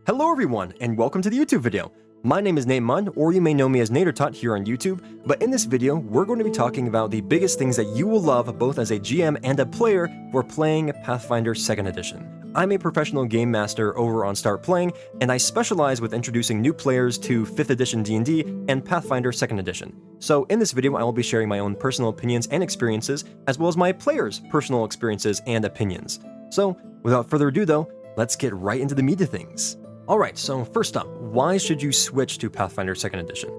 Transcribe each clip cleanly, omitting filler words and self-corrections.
Hello everyone, and welcome to the YouTube video. My name is Nate Munn, or you may know me as Nadertot here on YouTube, but in this video, we're going to be talking about the biggest things that you will love both as a GM and a player for playing Pathfinder 2nd Edition. I'm a professional game master over on Start Playing, and I specialize with introducing new players to 5th edition D&D and Pathfinder 2nd Edition. So in this video, I will be sharing my own personal opinions and experiences, as well as my players' personal experiences and opinions. So, without further ado though, let's get right into the meat of things. Alright, so first up, why should you switch to Pathfinder 2nd Edition?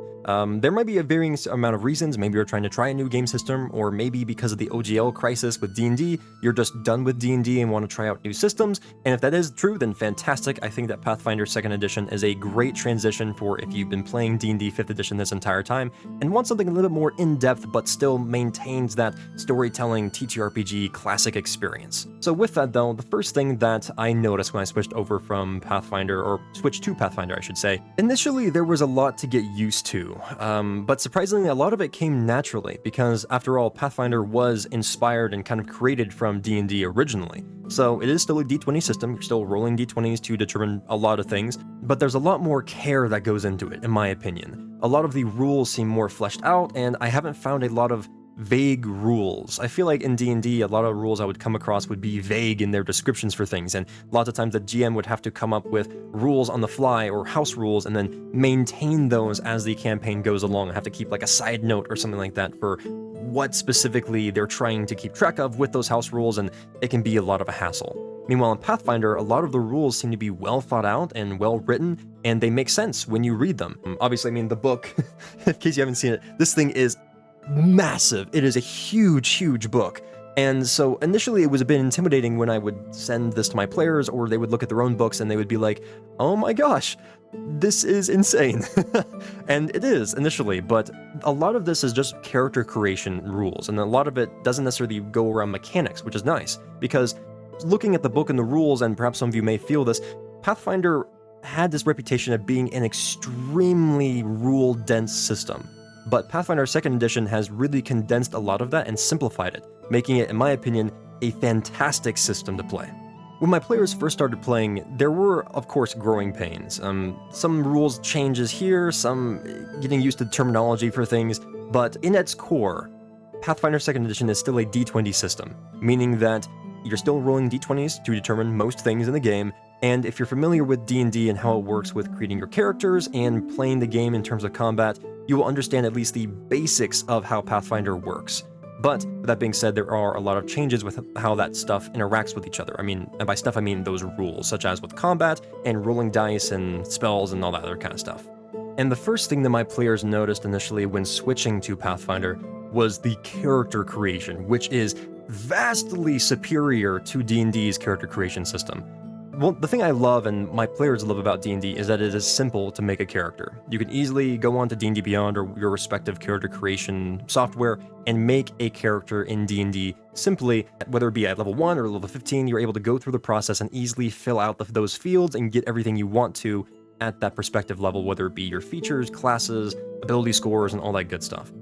There might be a varying amount of reasons. Maybe you're trying to try a new game system, or maybe because of the OGL crisis with D&D, you're just done with D&D and want to try out new systems, and if that is true, then fantastic. I think that Pathfinder 2nd Edition is a great transition for if you've been playing D&D 5th Edition this entire time, and want something a little bit more in-depth, but still maintains that storytelling, TTRPG, classic experience. So with that though, the first thing that I noticed when I switched over from Pathfinder, or switched to Pathfinder I should say, initially there was a lot to get used to. But surprisingly, a lot of it came naturally, because after all, Pathfinder was inspired and kind of created from D&D originally. So it is still a D20 system, you're still rolling D20s to determine a lot of things, but there's a lot more care that goes into it, in my opinion. A lot of the rules seem more fleshed out, and I haven't found a lot of vague rules. I feel like in D&D, a lot of rules I would come across would be vague in their descriptions for things, and lots of times the GM would have to come up with rules on the fly or house rules and then maintain those as the campaign goes along. I have to keep like a side note or something like that for what specifically they're trying to keep track of with those house rules, and it can be a lot of a hassle. Meanwhile, in Pathfinder, a lot of the rules seem to be well thought out and well written, and they make sense when you read them. Obviously, I mean, the book, in case you haven't seen it, this thing is massive. It is a huge book. And so initially it was a bit intimidating when I would send this to my players, or they would look at their own books and they would be like, oh my gosh, this is insane. And it is initially, but a lot of this is just character creation rules, and a lot of it doesn't necessarily go around mechanics, which is nice, because looking at the book and the rules, and perhaps some of you may feel this, Pathfinder had this reputation of being an extremely rule-dense system. But Pathfinder 2nd Edition has really condensed a lot of that and simplified it, making it, in my opinion, a fantastic system to play. When my players first started playing, there were, of course, growing pains. Some rules changes here, some getting used to terminology for things, but in its core, Pathfinder 2nd Edition is still a D20 system, meaning that you're still rolling D20s to determine most things in the game, and if you're familiar with D&D and how it works with creating your characters and playing the game in terms of combat, you will understand at least the basics of how Pathfinder works. But, with that being said, there are a lot of changes with how that stuff interacts with each other. And by stuff I mean those rules, such as with combat and rolling dice and spells and all that other kind of stuff. And the first thing that my players noticed initially when switching to Pathfinder was the character creation, which is vastly superior to D&D's character creation system. Well, the thing I love and my players love about D&D is that it is simple to make a character. You can easily go on to D&D Beyond or your respective character creation software and make a character in D&D simply, whether it be at level 1 or level 15, you're able to go through the process and easily fill out those fields and get everything you want to at that perspective level, whether it be your features, classes, ability scores, and all that good stuff.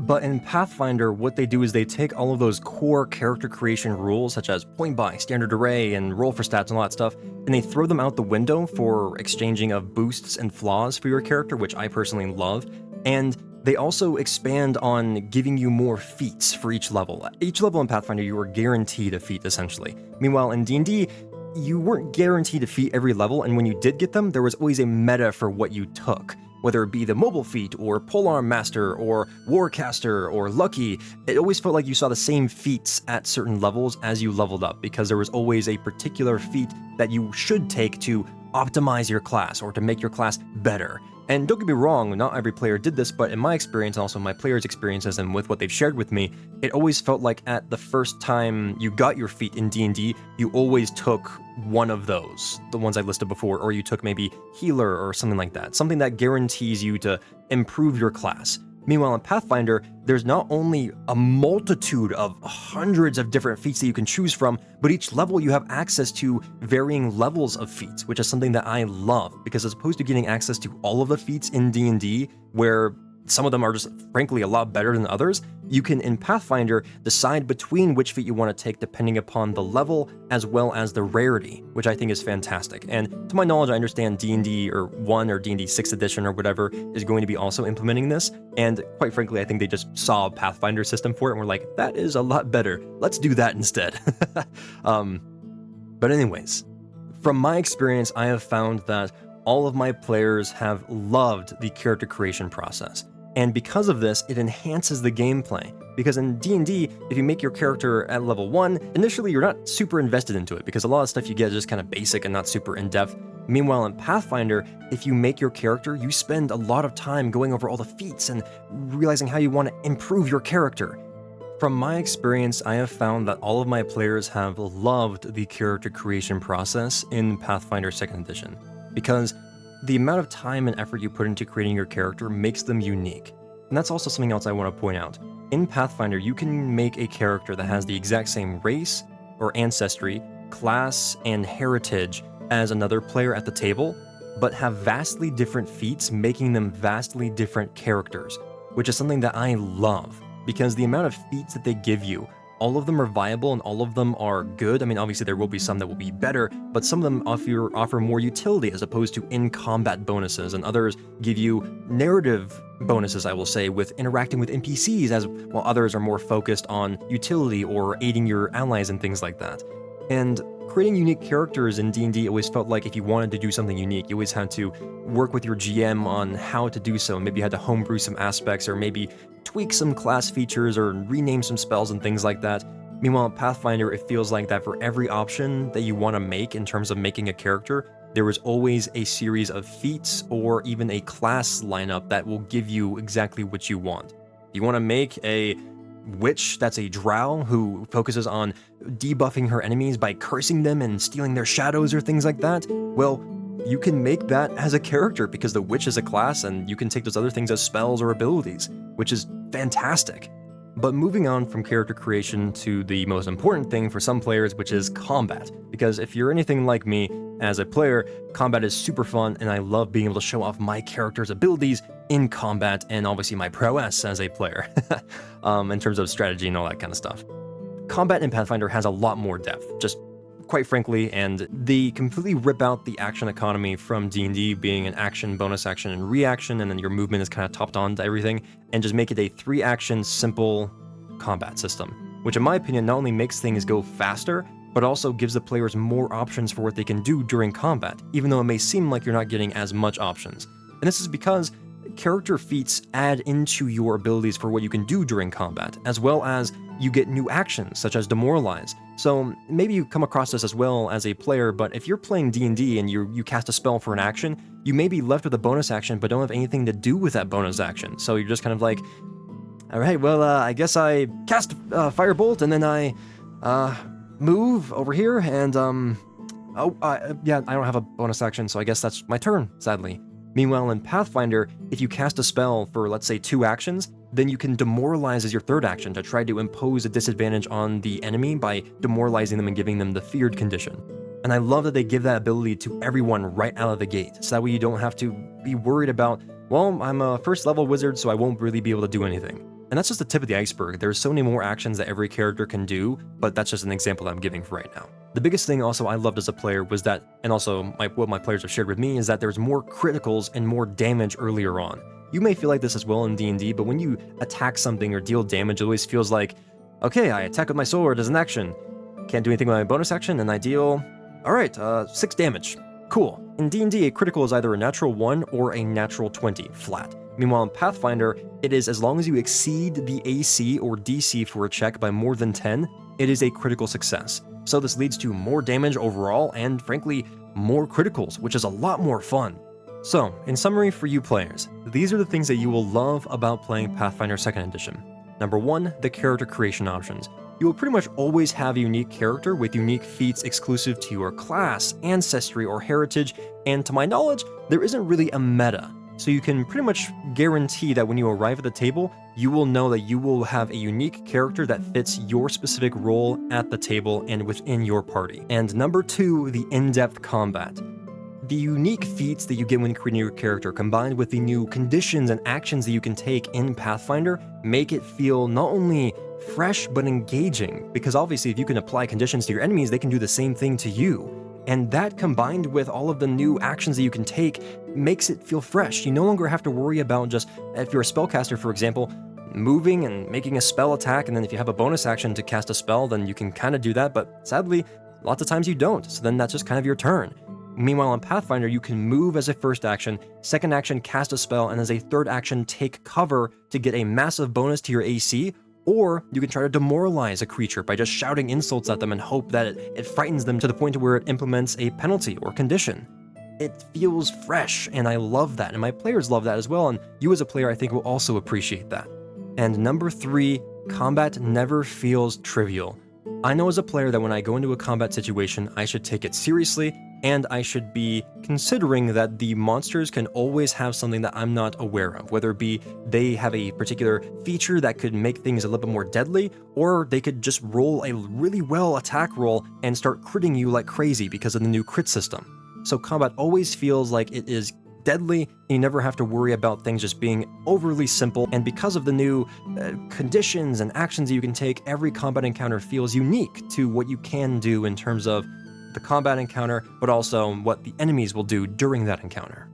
But in Pathfinder, what they do is they take all of those core character creation rules, such as point buy, standard array, and roll for stats and all that stuff, and they throw them out the window for exchanging of boosts and flaws for your character, which I personally love, and they also expand on giving you more feats for each level. Each level in Pathfinder, you were guaranteed a feat, essentially. Meanwhile, in D&D, you weren't guaranteed a feat every level, and when you did get them, there was always a meta for what you took. Whether it be the mobile feat, or polearm master, or warcaster, or lucky, it always felt like you saw the same feats at certain levels as you leveled up, because there was always a particular feat that you should take to optimize your class, or to make your class better. And don't get me wrong, not every player did this, but in my experience, and also my players' experiences, and with what they've shared with me, it always felt like at the first time you got your feat in D&D, you always took one of those, the ones I listed before, or you took maybe healer or something like that, something that guarantees you to improve your class. Meanwhile, in Pathfinder, there's not only a multitude of hundreds of different feats that you can choose from, but each level you have access to varying levels of feats, which is something that I love, because as opposed to getting access to all of the feats in D&D, where some of them are just frankly a lot better than others, you can, in Pathfinder, decide between which feat you want to take depending upon the level as well as the rarity, which I think is fantastic. And to my knowledge, I understand D&D or 1 or D&D 6th edition or whatever is going to be also implementing this, and quite frankly, I think they just saw a Pathfinder system for it and were like, that is a lot better, let's do that instead. But anyways, from my experience, I have found that all of my players have loved the character creation process. And because of this, it enhances the gameplay. Because in D&D, if you make your character at level 1, initially you're not super invested into it, because a lot of stuff you get is just kind of basic and not super in-depth. Meanwhile, in Pathfinder, if you make your character, you spend a lot of time going over all the feats and realizing how you want to improve your character. From my experience, I have found that all of my players have loved the character creation process in Pathfinder 2nd edition, because the amount of time and effort you put into creating your character makes them unique. And that's also something else I want to point out. In Pathfinder, you can make a character that has the exact same race or ancestry, class, and heritage as another player at the table, but have vastly different feats, making them vastly different characters, which is something that I love, because the amount of feats that they give you, all of them are viable and all of them are good. I mean, obviously there will be some that will be better, but some of them offer more utility as opposed to in-combat bonuses, and others give you narrative bonuses, I will say, with interacting with NPCs, while others are more focused on utility or aiding your allies and things like that. And creating unique characters in D&D always felt like if you wanted to do something unique, you always had to work with your GM on how to do so. Maybe you had to homebrew some aspects, or maybe tweak some class features, or rename some spells and things like that. Meanwhile, in Pathfinder, it feels like that for every option that you want to make in terms of making a character, there is always a series of feats or even a class lineup that will give you exactly what you want. You want to make a witch that's a drow who focuses on debuffing her enemies by cursing them and stealing their shadows or things like that? Well, you can make that as a character because the witch is a class, and you can take those other things as spells or abilities, which is fantastic. But moving on from character creation to the most important thing for some players, which is combat. Because if you're anything like me as a player, combat is super fun, and I love being able to show off my character's abilities in combat, and obviously my prowess as a player, in terms of strategy and all that kind of stuff. Combat in Pathfinder has a lot more depth, just quite frankly, and they completely rip out the action economy from D&D being an action, bonus action, and reaction, and then your movement is kind of topped on to everything, and just make it a 3-action simple combat system, which in my opinion not only makes things go faster, but also gives the players more options for what they can do during combat, even though it may seem like you're not getting as much options. And this is because character feats add into your abilities for what you can do during combat, as well as you get new actions, such as Demoralize. So maybe you come across this as well as a player, but if you're playing D&D and you cast a spell for an action, you may be left with a bonus action, but don't have anything to do with that bonus action. So you're just kind of like, all right, well, I guess I cast Firebolt, and then I move over here, and yeah, I don't have a bonus action, so I guess that's my turn, sadly. Meanwhile, in Pathfinder, if you cast a spell for, let's say, 2 actions, then you can Demoralize as your 3rd action to try to impose a disadvantage on the enemy by demoralizing them and giving them the feared condition. And I love that they give that ability to everyone right out of the gate, so that way you don't have to be worried about, well, I'm a 1st level wizard, so I won't really be able to do anything. And that's just the tip of the iceberg. There's so many more actions that every character can do, but that's just an example that I'm giving for right now. The biggest thing also I loved as a player was that, and also what my players have shared with me, is that there's more criticals and more damage earlier on. You may feel like this as well in D&D, but when you attack something or deal damage, it always feels like, okay, I attack with my sword as an action. Can't do anything with my bonus action, and I deal, alright, 6 damage. Cool. In D&D, a critical is either a natural 1 or a natural 20, flat. Meanwhile, in Pathfinder, it is as long as you exceed the AC or DC for a check by more than 10, it is a critical success. So this leads to more damage overall and, frankly, more criticals, which is a lot more fun. So, in summary for you players, these are the things that you will love about playing Pathfinder 2nd Edition. Number 1, the character creation options. You will pretty much always have a unique character with unique feats exclusive to your class, ancestry, or heritage, and to my knowledge, there isn't really a meta. So you can pretty much guarantee that when you arrive at the table, you will know that you will have a unique character that fits your specific role at the table and within your party. And number 2, the in-depth combat. The unique feats that you get when creating your character, combined with the new conditions and actions that you can take in Pathfinder, make it feel not only fresh but engaging, because obviously if you can apply conditions to your enemies, they can do the same thing to you. And that, combined with all of the new actions that you can take, makes it feel fresh. You no longer have to worry about just, if you're a spellcaster, for example, moving and making a spell attack, and then if you have a bonus action to cast a spell, then you can kind of do that, but sadly, lots of times you don't, so then that's just kind of your turn. Meanwhile, in Pathfinder, you can move as a first action, second action cast a spell, and as a third action take cover to get a massive bonus to your AC, or you can try to demoralize a creature by just shouting insults at them and hope that it frightens them to the point where it implements a penalty or condition. It feels fresh, and I love that, and my players love that as well, and you as a player I think will also appreciate that. And number 3, combat never feels trivial. I know as a player that when I go into a combat situation, I should take it seriously, and I should be considering that the monsters can always have something that I'm not aware of, whether it be they have a particular feature that could make things a little bit more deadly, or they could just roll a really well attack roll and start critting you like crazy because of the new crit system. So combat always feels like it is deadly, and you never have to worry about things just being overly simple, and because of the new conditions and actions that you can take, every combat encounter feels unique to what you can do in terms of the combat encounter, but also what the enemies will do during that encounter.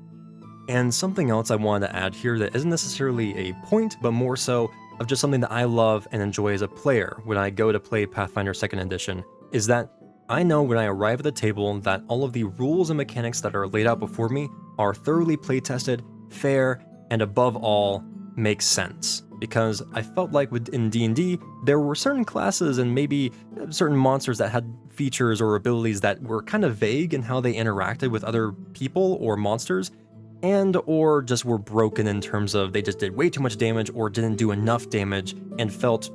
And something else I wanted to add here that isn't necessarily a point, but more so of just something that I love and enjoy as a player when I go to play Pathfinder 2nd Edition, is that I know when I arrive at the table that all of the rules and mechanics that are laid out before me are thoroughly playtested, fair, and above all, make sense. Because I felt like in D&D, there were certain classes and maybe certain monsters that had features or abilities that were kind of vague in how they interacted with other people or monsters, and or just were broken in terms of they just did way too much damage or didn't do enough damage and felt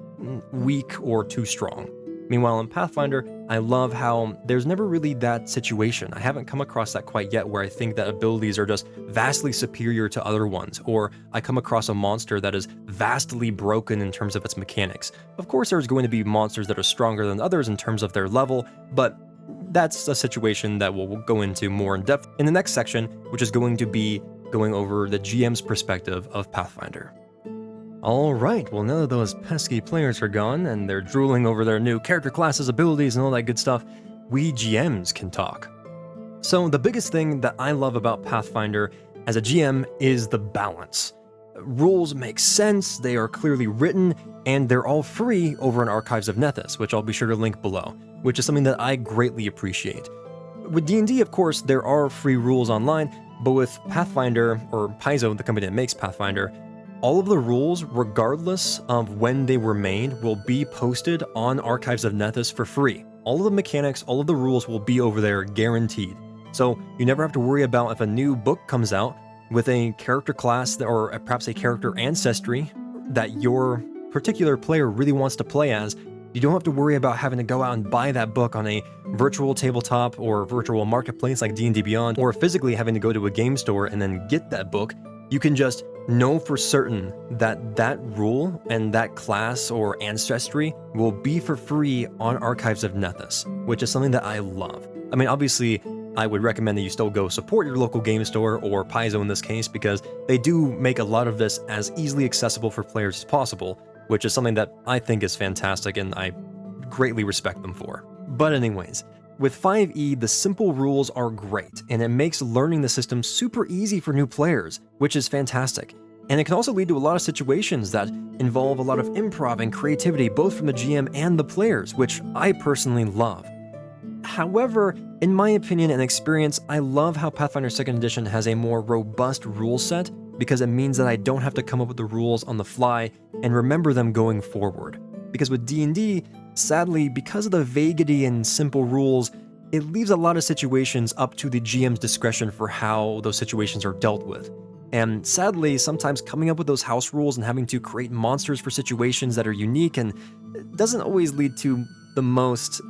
weak or too strong. Meanwhile, in Pathfinder, I love how there's never really that situation. I haven't come across that quite yet where I think that abilities are just vastly superior to other ones, or I come across a monster that is vastly broken in terms of its mechanics. Of course, there's going to be monsters that are stronger than others in terms of their level, but that's a situation that we'll go into more in depth in the next section, which is going to be going over the GM's perspective of Pathfinder. Alright, well now that those pesky players are gone and they're drooling over their new character classes, abilities, and all that good stuff, we GMs can talk. So the biggest thing that I love about Pathfinder as a GM is the balance. Rules make sense, they are clearly written, and they're all free over in Archives of Nethys, which I'll be sure to link below, which is something that I greatly appreciate. With D&D, of course, there are free rules online, but with Pathfinder, or Paizo, the company that makes Pathfinder, all of the rules, regardless of when they were made, will be posted on Archives of Nethys for free. All of the mechanics, all of the rules will be over there, guaranteed. So you never have to worry about if a new book comes out with a character class or perhaps a character ancestry that your particular player really wants to play as. You don't have to worry about having to go out and buy that book on a virtual tabletop or virtual marketplace like D&D Beyond, or physically having to go to a game store and then get that book. You can just know for certain that that rule and that class or ancestry will be for free on Archives of Nethys, which is something that I love. I mean, obviously, I would recommend that you still go support your local game store, or Paizo in this case, because they do make a lot of this as easily accessible for players as possible, which is something that I think is fantastic and I greatly respect them for. But anyways, with 5e, the simple rules are great, and it makes learning the system super easy for new players, which is fantastic. And it can also lead to a lot of situations that involve a lot of improv and creativity, both from the GM and the players, which I personally love. However, in my opinion and experience, I love how Pathfinder 2nd Edition has a more robust rule set, because it means that I don't have to come up with the rules on the fly and remember them going forward. Because with D&D, sadly, because of the vaguity and simple rules, it leaves a lot of situations up to the GM's discretion for how those situations are dealt with. And sadly, sometimes coming up with those house rules and having to create monsters for situations that are unique and doesn't always lead to the most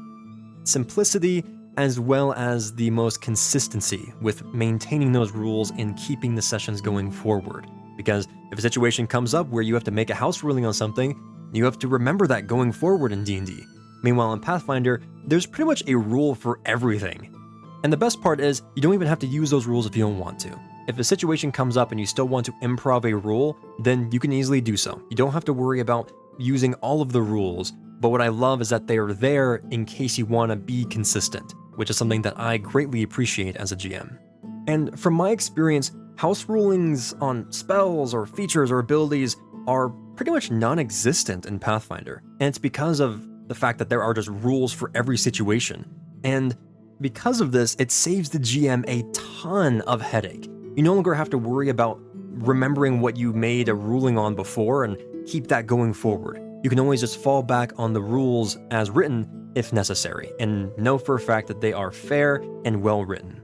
simplicity as well as the most consistency with maintaining those rules and keeping the sessions going forward. Because if a situation comes up where you have to make a house ruling on something, you have to remember that going forward in D&D. Meanwhile, in Pathfinder, there's pretty much a rule for everything. And the best part is, you don't even have to use those rules if you don't want to. If a situation comes up and you still want to improv a rule, then you can easily do so. You don't have to worry about using all of the rules, but what I love is that they are there in case you want to be consistent, which is something that I greatly appreciate as a GM. And from my experience, house rulings on spells or features or abilities are pretty much non-existent in Pathfinder, and it's because of the fact that there are just rules for every situation. And because of this, it saves the GM a ton of headache. You no longer have to worry about remembering what you made a ruling on before and keep that going forward. You can always just fall back on the rules as written if necessary, and know for a fact that they are fair and well written.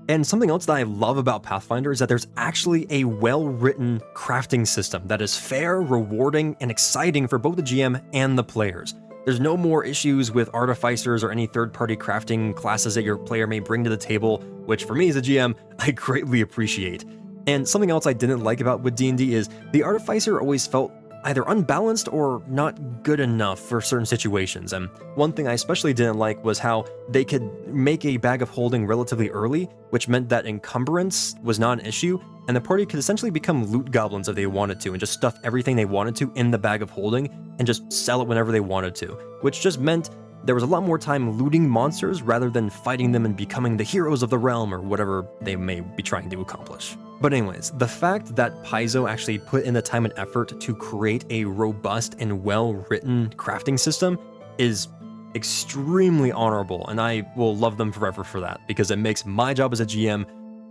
And something else that I love about Pathfinder is that there's actually a well-written crafting system that is fair, rewarding, and exciting for both the GM and the players. There's no more issues with artificers or any third-party crafting classes that your player may bring to the table, which for me as a GM, I greatly appreciate. And something else I didn't like about with D&D is the artificer always felt either unbalanced or not good enough for certain situations. And one thing I especially didn't like was how they could make a bag of holding relatively early, which meant that encumbrance was not an issue, and the party could essentially become loot goblins if they wanted to, and just stuff everything they wanted to in the bag of holding, and just sell it whenever they wanted to, which just meant there was a lot more time looting monsters rather than fighting them and becoming the heroes of the realm or whatever they may be trying to accomplish. But anyways, the fact that Paizo actually put in the time and effort to create a robust and well-written crafting system is extremely honorable, and I will love them forever for that, because it makes my job as a GM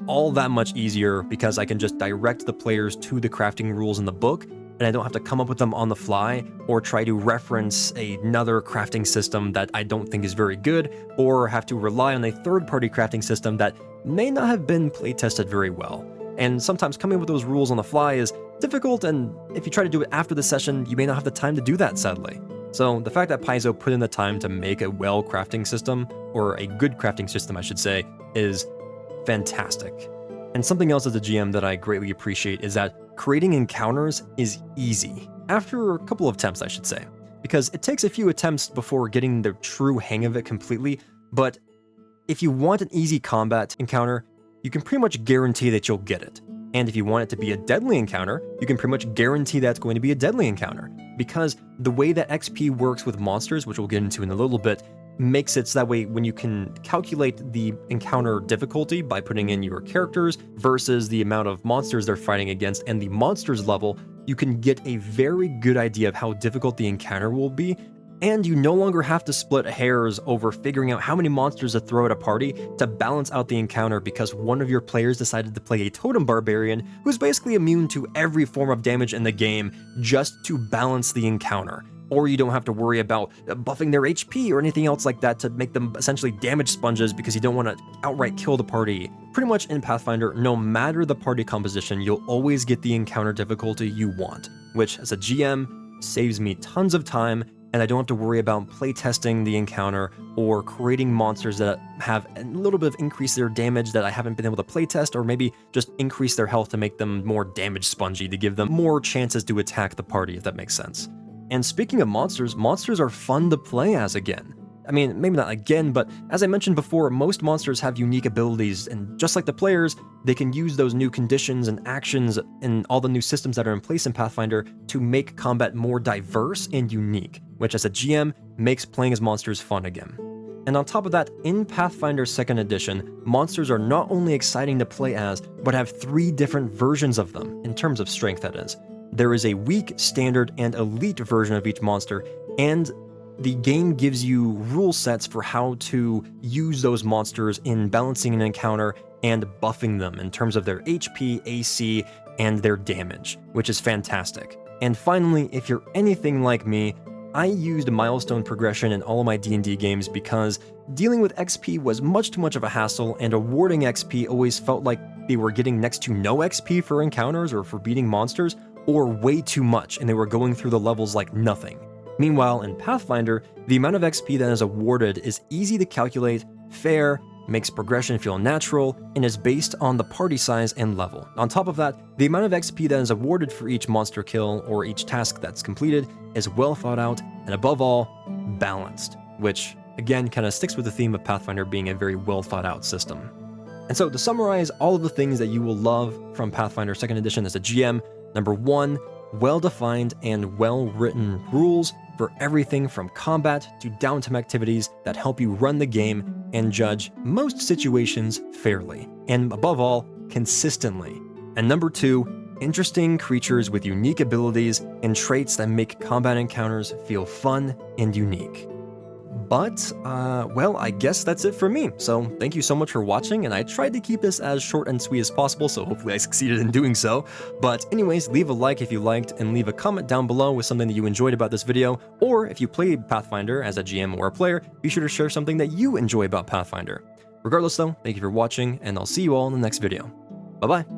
all that much easier, because I can just direct the players to the crafting rules in the book, and I don't have to come up with them on the fly or try to reference another crafting system that I don't think is very good, or have to rely on a third-party crafting system that may not have been playtested very well. And sometimes coming up with those rules on the fly is difficult, and if you try to do it after the session, you may not have the time to do that, sadly. So the fact that Paizo put in the time to make a well crafting system, or a good crafting system I should say, is fantastic. And something else as a GM that I greatly appreciate is that creating encounters is easy. After a couple of attempts, I should say. Because it takes a few attempts before getting the true hang of it completely, but if you want an easy combat encounter, you can pretty much guarantee that you'll get it. And if you want it to be a deadly encounter, you can pretty much guarantee that it's going to be a deadly encounter. Because the way that XP works with monsters, which we'll get into in a little bit, makes it so that way when you can calculate the encounter difficulty by putting in your characters versus the amount of monsters they're fighting against and the monsters level, you can get a very good idea of how difficult the encounter will be, and you no longer have to split hairs over figuring out how many monsters to throw at a party to balance out the encounter because one of your players decided to play a totem barbarian who's basically immune to every form of damage in the game just to balance the encounter. Or you don't have to worry about buffing their HP or anything else like that to make them essentially damage sponges because you don't want to outright kill the party. Pretty much in Pathfinder, no matter the party composition, you'll always get the encounter difficulty you want, which as a GM saves me tons of time, and I don't have to worry about playtesting the encounter or creating monsters that have a little bit of increase their damage that I haven't been able to playtest, or maybe just increase their health to make them more damage spongy to give them more chances to attack the party, if that makes sense. And speaking of monsters, monsters are fun to play as again. I mean, maybe not again, but as I mentioned before, most monsters have unique abilities, and just like the players, they can use those new conditions and actions and all the new systems that are in place in Pathfinder to make combat more diverse and unique, which as a GM makes playing as monsters fun again. And on top of that, in Pathfinder 2nd Edition, monsters are not only exciting to play as, but have 3 different versions of them, in terms of strength that is. There is a weak, standard, and elite version of each monster, and the game gives you rule sets for how to use those monsters in balancing an encounter and buffing them in terms of their HP, AC, and their damage, which is fantastic. And finally, if you're anything like me, I used milestone progression in all of my D&D games because dealing with XP was much too much of a hassle, and awarding XP always felt like they were getting next to no XP for encounters or for beating monsters, or way too much and they were going through the levels like nothing. Meanwhile, in Pathfinder, the amount of XP that is awarded is easy to calculate, fair, makes progression feel natural, and is based on the party size and level. On top of that, the amount of XP that is awarded for each monster kill or each task that's completed is well thought out and above all, balanced, which Again, kind of sticks with the theme of Pathfinder being a very well thought out system. And so to summarize all of the things that you will love from Pathfinder 2nd Edition as a GM, number 1, well-defined and well-written rules for everything from combat to downtime activities that help you run the game and judge most situations fairly, and above all, consistently. And number 2, interesting creatures with unique abilities and traits that make combat encounters feel fun and unique. But, well, I guess that's it for me. So thank you so much for watching, and I tried to keep this as short and sweet as possible, so hopefully I succeeded in doing so. But anyways, leave a like if you liked, and leave a comment down below with something that you enjoyed about this video, or if you played Pathfinder as a GM or a player, be sure to share something that you enjoy about Pathfinder. Regardless though, thank you for watching, and I'll see you all in the next video. Bye-bye!